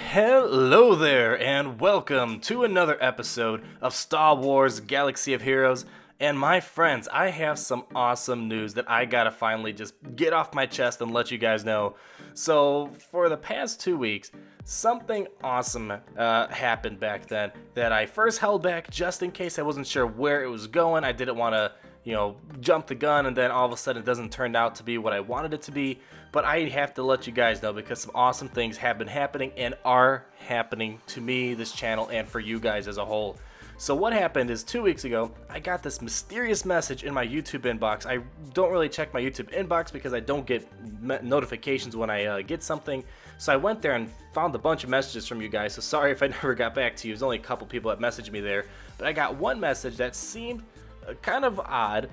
Hello there, and welcome to another episode of Star Wars Galaxy of Heroes. And my friends, I have some awesome news that I gotta finally just get off my chest and let you guys know. So, for the past 2 weeks, something awesome happened back then that I first held back just in case I wasn't sure where it was going. I didn't want to jump the gun and then all of a sudden it doesn't turn out to be what I wanted it to be. But I have to let you guys know because some awesome things have been happening and are happening to me, this channel, and for you guys as a whole. So what happened is 2 weeks ago, I got this mysterious message in my YouTube inbox. I don't really check my YouTube inbox because I don't get notifications when I get something. So I went there and found a bunch of messages from you guys. So sorry if I never got back to you. There's only a couple people that messaged me there. But I got one message that seemed kind of odd.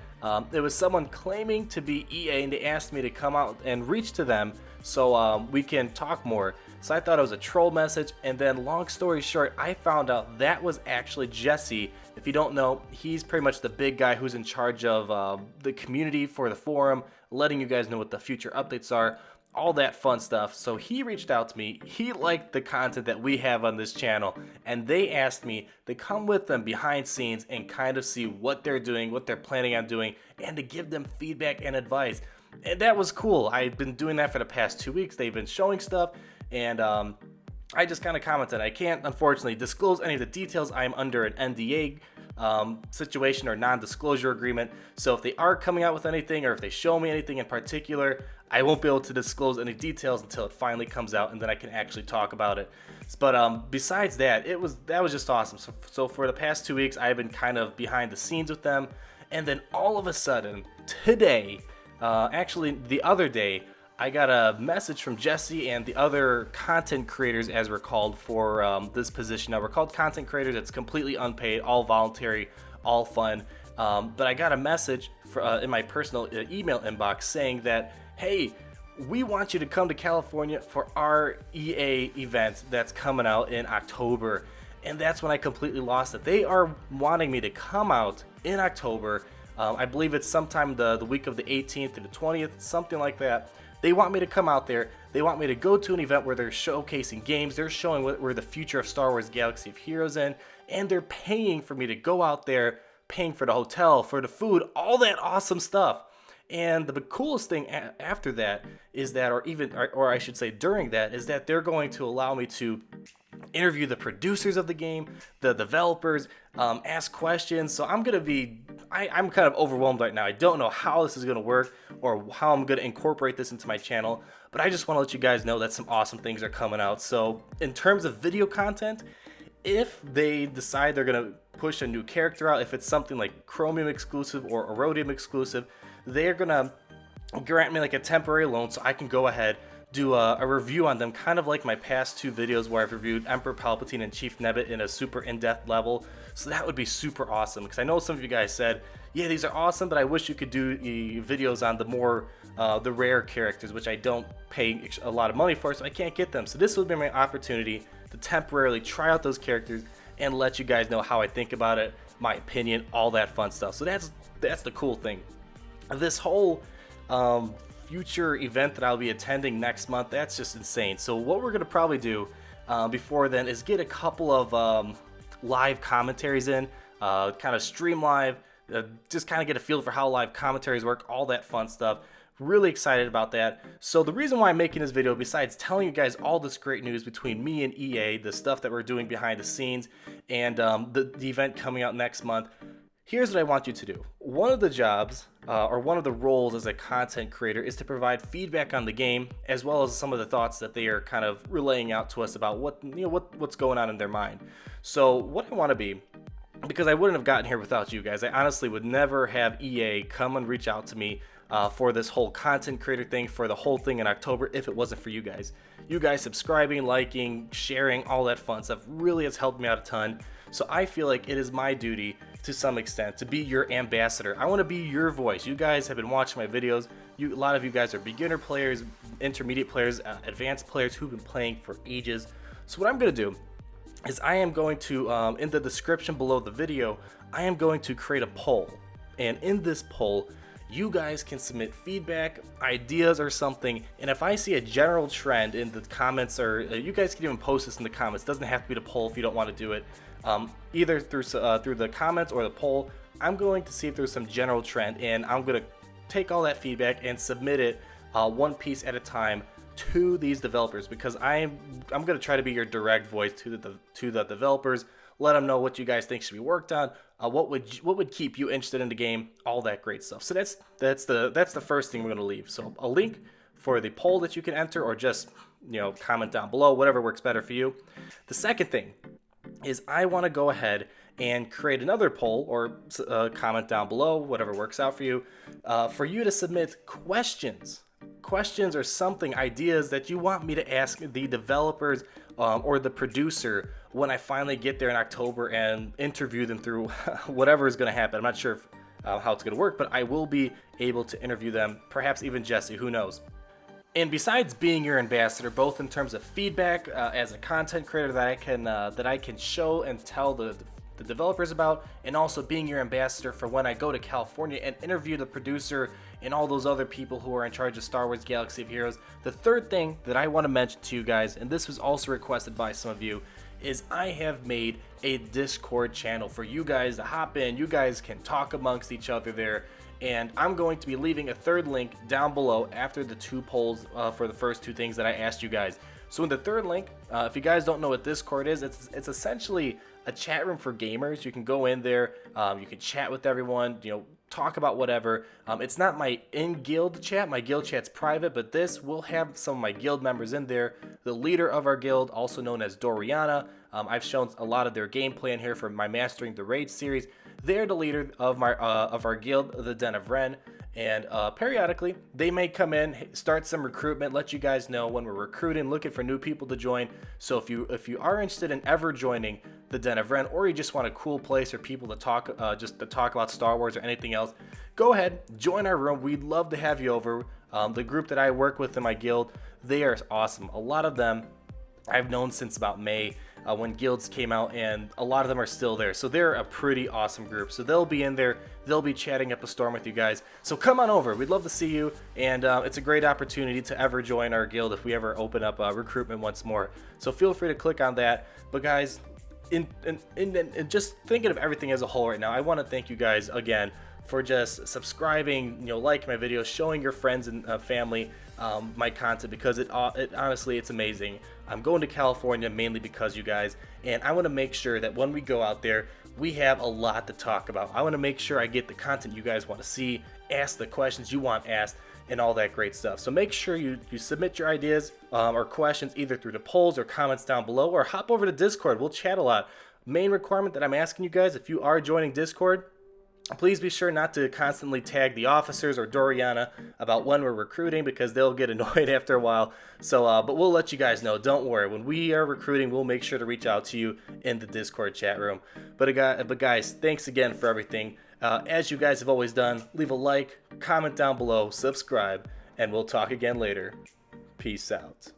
It was someone claiming to be EA and they asked me to come out and reach to them so we can talk more. So I thought it was a troll message, and then long story short, I found out that was actually Jesse. If you don't know, he's pretty much the big guy who's in charge of the community for the forum, letting you guys know what the future updates are, all that fun stuff. So he reached out to me, he liked the content that we have on this channel, and they asked me to come with them behind scenes and kind of see what they're doing, what they're planning on doing, and to give them feedback and advice. And that was cool. I've been doing that for the past 2 weeks. They've been showing stuff, and I just kind of commented. I can't, unfortunately, disclose any of the details. I'm under an NDA situation or non-disclosure agreement. So if they are coming out with anything or if they show me anything in particular, I won't be able to disclose any details until it finally comes out, and then I can actually talk about it. But besides that, that was just awesome. So for the past 2 weeks, I've been kind of behind the scenes with them, and then all of a sudden, today, actually the other day, I got a message from Jesse and the other content creators, as we're called for this position. Now, we're called content creators. It's completely unpaid, all voluntary, all fun. But I got a message in my personal email inbox saying that, hey, we want you to come to California for our EA event that's coming out in October. And that's when I completely lost it. They are wanting me to come out in October. I believe it's sometime the week of the 18th to the 20th, something like that. They want me to come out there. They want me to go to an event where they're showcasing games. They're showing where the future of Star Wars Galaxy of Heroes in. And they're paying for me to go out there, paying for the hotel, for the food, all that awesome stuff. And the coolest thing after that is that, or I should say during that, is that they're going to allow me to interview the producers of the game, the developers, ask questions. So I'm kind of overwhelmed right now. I don't know how this is going to work or how I'm going to incorporate this into my channel, but I just want to let you guys know that some awesome things are coming out. So in terms of video content, if they decide they're going to push a new character out, if it's something like Chromium exclusive or Erodium exclusive, they're going to grant me like a temporary loan so I can go ahead, do a review on them, kind of like my past 2 videos where I've reviewed Emperor Palpatine and Chief Nebbit in a super in-depth level. So that would be super awesome, because I know some of you guys said, yeah, these are awesome, but I wish you could do videos on the more the rare characters, which I don't pay a lot of money for, so I can't get them. So this would be my opportunity to temporarily try out those characters and let you guys know how I think about it, my opinion, all that fun stuff. So that's the cool thing. This whole future event that I'll be attending next month, that's just insane. So what we're going to probably do before then is get a couple of live commentaries in, kind of stream live, just kind of get a feel for how live commentaries work, all that fun stuff. Really excited about that. So the reason why I'm making this video, besides telling you guys all this great news between me and EA, the stuff that we're doing behind the scenes, and the event coming out next month, here's what I want you to do. One of the jobs, or one of the roles as a content creator, is to provide feedback on the game, as well as some of the thoughts that they are kind of relaying out to us about what's going on in their mind. So what I want to be, because I wouldn't have gotten here without you guys. I honestly would never have EA come and reach out to me for this whole content creator thing, for the whole thing in October, if it wasn't for you guys. You guys subscribing, liking, sharing, all that fun stuff really has helped me out a ton. So I feel like it is my duty, to some extent, to be your ambassador. I want to be your voice. You guys have been watching my videos. A lot of you guys are beginner players, intermediate players, advanced players who've been playing for ages. So what I'm going to do is I am going to, in the description below the video, I am going to create a poll. And in this poll, you guys can submit feedback, ideas, or something. And if I see a general trend in the comments, or you guys can even post this in the comments, it doesn't have to be the poll if you don't want to do it, either through the comments or the poll. I'm going to see if there's some general trend, and I'm going to take all that feedback and submit it one piece at a time to these developers, because I'm going to try to be your direct voice to the developers. Let them know what you guys think should be worked on, what would keep you interested in the game, all that great stuff. So that's the first thing we're going to leave. So a link for the poll that you can enter, or just comment down below, whatever works better for you. The second thing is I want to go ahead and create another poll, or comment down below, whatever works out for you to submit questions or something, ideas that you want me to ask the developers or the producer when I finally get there in October and interview them through whatever is going to happen. I'm not sure how it's going to work, but I will be able to interview them, perhaps even Jesse, who knows. And besides being your ambassador, both in terms of feedback as a content creator that I can show and tell the developers about, and also being your ambassador for when I go to California and interview the producer and all those other people who are in charge of Star Wars Galaxy of Heroes. The third thing that I want to mention to you guys, and this was also requested by some of you, is I have made a Discord channel for you guys to hop in. You guys can talk amongst each other there, and I'm going to be leaving a third link down below after the two polls for the first two things that I asked you guys. So in the third link, if you guys don't know what Discord is, it's essentially a chat room for gamers. You can go in there, you can chat with everyone, talk about whatever. It's not my in-guild chat. My guild chat's private, but this will have some of my guild members in there. The leader of our guild, also known as Doriana, I've shown a lot of their gameplay in here for my Mastering the Raid series. They're the leader of our guild, the Den of Ren, and periodically they may come in, start some recruitment, let you guys know when we're recruiting, looking for new people to join. So if you are interested in ever joining the Den of Ren, or you just want a cool place or people to talk about Star Wars or anything else, go ahead, join our room. We'd love to have you over. The group that I work with in my guild, they are awesome. A lot of them I've known since about May when guilds came out, and a lot of them are still there. So they're a pretty awesome group. So they'll be in there. They'll be chatting up a storm with you guys. So come on over. We'd love to see you, and it's a great opportunity to ever join our guild if we ever open up recruitment once more. So feel free to click on that. But guys, in just thinking of everything as a whole right now, I want to thank you guys again for just subscribing, like my videos, showing your friends and family my content, because it honestly, it's amazing. I'm going to California mainly because you guys, and I want to make sure that when we go out there, we have a lot to talk about. I want to make sure I get the content you guys want to see, ask the questions you want asked, and all that great stuff. So make sure you submit your ideas or questions either through the polls or comments down below, or hop over to Discord. We'll chat a lot. Main requirement that I'm asking you guys, if you are joining Discord, please be sure not to constantly tag the officers or Doriana about when we're recruiting, because they'll get annoyed after a while. So, but we'll let you guys know. Don't worry. When we are recruiting, we'll make sure to reach out to you in the Discord chat room. But guys, thanks again for everything. As you guys have always done, leave a like, comment down below, subscribe, and we'll talk again later. Peace out.